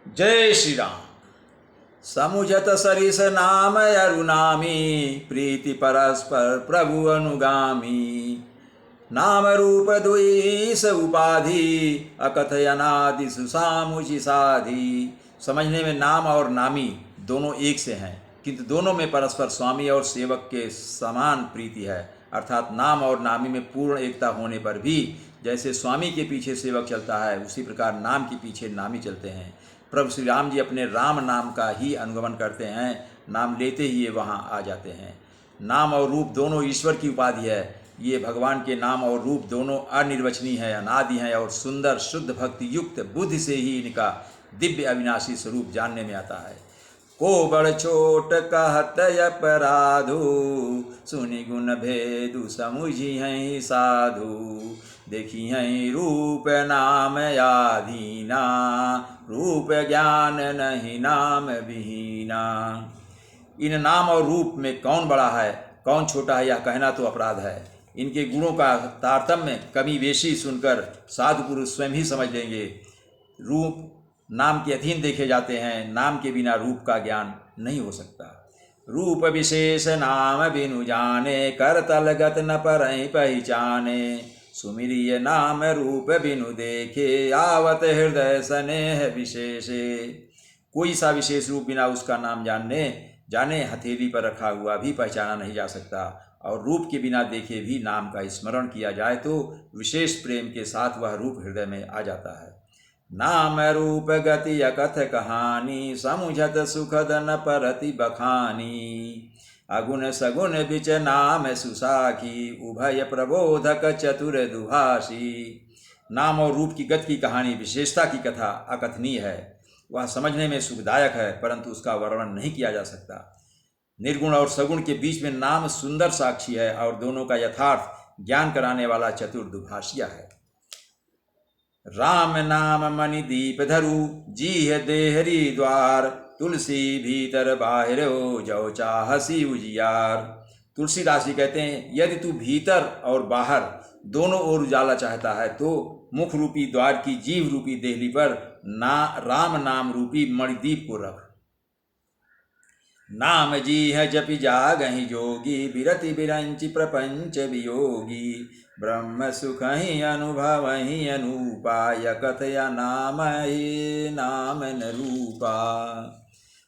जय श्री राम। समुझत सरिस नाम अरुनामी, प्रीति परस्पर प्रभु अनुगामी। नाम रूप द्वैस उपाधि, अकथयनादि सुसामुचि साधि। समझने में नाम और नामी दोनों एक से हैं, किंतु दोनों में परस्पर स्वामी और सेवक के समान प्रीति है। अर्थात नाम और नामी में पूर्ण एकता होने पर भी जैसे स्वामी के पीछे सेवक चलता है, उसी प्रकार नाम के पीछे नामी चलते हैं। प्रभु श्री राम जी अपने राम नाम का ही अनुगमन करते हैं, नाम लेते ही ये वहाँ आ जाते हैं। नाम और रूप दोनों ईश्वर की उपाधि है। ये भगवान के नाम और रूप दोनों अनिर्वचनीय है, अनादि हैं और सुंदर शुद्ध भक्ति युक्त बुद्धि से ही इनका दिव्य अविनाशी स्वरूप जानने में आता है। को बड़ छोट कहत अपराधु, सुनि गुण भेदु समुझी हैं साधु। देखी हैं रूप नाम आधीना, रूप ज्ञान नहीं नाम विहीना। इन नाम और रूप में कौन बड़ा है कौन छोटा है, यह कहना तो अपराध है। इनके गुणों का तारतम्य कमी वेशी सुनकर साधु पुरुष स्वयं ही समझ लेंगे। रूप नाम के अधीन देखे जाते हैं, नाम के बिना रूप का ज्ञान नहीं हो सकता। रूप विशेष नाम बिनु जाने, कर तलगत न परहि पहचाने। सुमिरिय नाम रूप बिनु देखे, आवत हृदय स्नेह विशेषे। कोई सा विशेष रूप बिना उसका नाम जाने हथेली पर रखा हुआ भी पहचाना नहीं जा सकता, और रूप के बिना देखे भी नाम का स्मरण किया जाए तो विशेष प्रेम के साथ वह रूप हृदय में आ जाता है। नाम रूप गति अकथ कहानी, समुझत सुखद न परति बखानी। अगुण सगुण बिच नाम सुसाखी, उभय प्रबोधक चतुर दुभाषी। नाम और रूप की गति की कहानी, विशेषता की कथा अकथनीय है। वह समझने में सुखदायक है, परंतु उसका वर्णन नहीं किया जा सकता। निर्गुण और सगुण के बीच में नाम सुंदर साक्षी है, और दोनों का यथार्थ ज्ञान कराने वाला चतुर दुभाषिया है। राम नाम मणि दीप धरु, जीह देहरी द्वार। तुलसी भीतर बाहिर हो, जो चाहसी उजियार। तुलसीदास जी कहते हैं, यदि तू भीतर और बाहर दोनों ओर उजाला चाहता है तो मुख रूपी द्वार की जीव रूपी देहली पर राम नाम रूपी मणिदीप को रख। नाम जी है जपि जागहि जोगी, बिरति बिरंचि प्रपंच वियोगी। ब्रह्म सुख ही अनुभव ही अनुपाय, कथया नाम ही नाम न रूपा।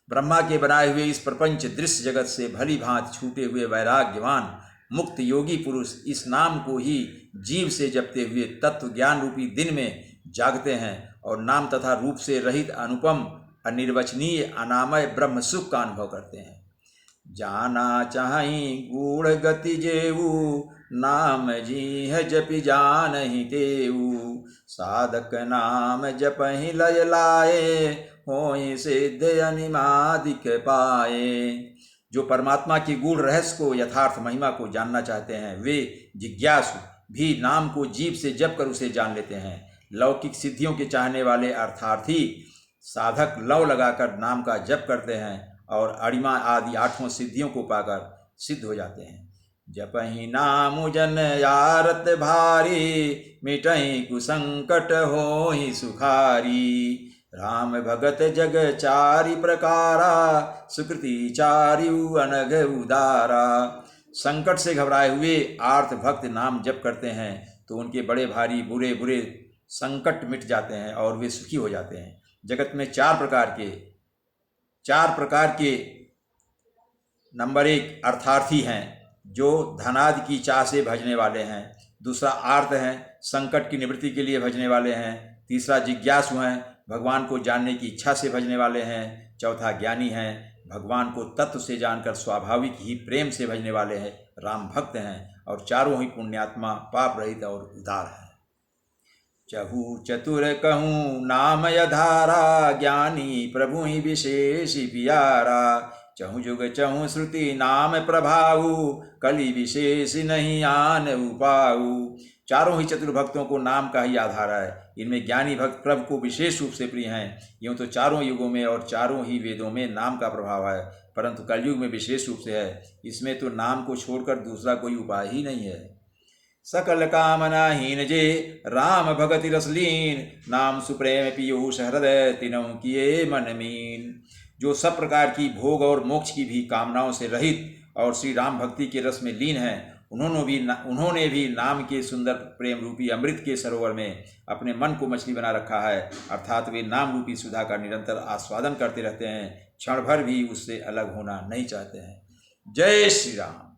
ब्रह्मा के बनाए हुए इस प्रपंच दृश्य जगत से भली भांति छूटे हुए वैराग्यवान मुक्त योगी पुरुष इस नाम को ही जीव से जपते हुए तत्व ज्ञान रूपी दिन में जागते हैं, और नाम तथा रूप से रहित अनुपम अनिर्वचनीय अनामय ब्रह्म सुख का अनुभव करते हैं। जाना चाहि गूढ़ गति जेऊ, नाम जी है जपि जानहि तेऊ। साधक नाम जपहि लय लाए, होई सिद्ध अनिमादिक पाए। जो परमात्मा की गूढ़ रहस्य को यथार्थ महिमा को जानना चाहते हैं, वे जिज्ञासु भी नाम को जीव से जप कर उसे जान लेते हैं। लौकिक सिद्धियों के चाहने वाले अर्थार्थी साधक लव लगाकर नाम का जप करते हैं और अणिमा आदि आठों सिद्धियों को पाकर सिद्ध हो जाते हैं। जपहि नाम जन यारत भारी, मिटहि कुसंकट होहि सुखारी। राम भगत जग चारि प्रकारा, सुकृति चारिउ अनघ उदारा। संकट से घबराए हुए आर्त भक्त नाम जप करते हैं तो उनके बड़े भारी बुरे बुरे संकट मिट जाते हैं और वे सुखी हो जाते हैं। जगत में चार प्रकार के नंबर एक अर्थार्थी हैं, जो धनादि की चाह से भजने वाले हैं। दूसरा आर्त हैं, संकट की निवृत्ति के लिए भजने वाले हैं। तीसरा जिज्ञासु हैं, भगवान को जानने की इच्छा से भजने वाले हैं। चौथा ज्ञानी हैं, भगवान को तत्व से जानकर स्वाभाविक ही प्रेम से भजने वाले हैं, राम भक्त हैं। और चारों ही पुण्यात्मा, पाप रहित और उदार हैं। चहु चतुर कहूँ नाम यधारा, ज्ञानी प्रभु ही विशेषी पियारा। चहु जुग चहु श्रुति नाम प्रभाऊ, कली विशेष नहीं आन उपाऊ। चारों ही चतुर भक्तों को नाम का ही आधार है। इनमें ज्ञानी भक्त प्रभु को विशेष रूप से प्रिय हैं। यूँ तो चारों युगों में और चारों ही वेदों में नाम का प्रभाव है, परंतु कलयुग में विशेष रूप से है। इसमें तो नाम को छोड़कर दूसरा कोई उपाय ही नहीं है। सकल कामना हीन जे राम भगति रसलीन, नाम सुप्रेम पीयूष हृदय तिनों किए मन मीन। जो सब प्रकार की भोग और मोक्ष की भी कामनाओं से रहित और श्री राम भक्ति के रस में लीन है, उन्होंने भी नाम के सुंदर प्रेम रूपी अमृत के सरोवर में अपने मन को मछली बना रखा है, अर्थात वे नाम रूपी सुधा का निरंतर आस्वादन करते रहते हैं, क्षण भर भी उससे अलग होना नहीं चाहते हैं। जय श्री राम।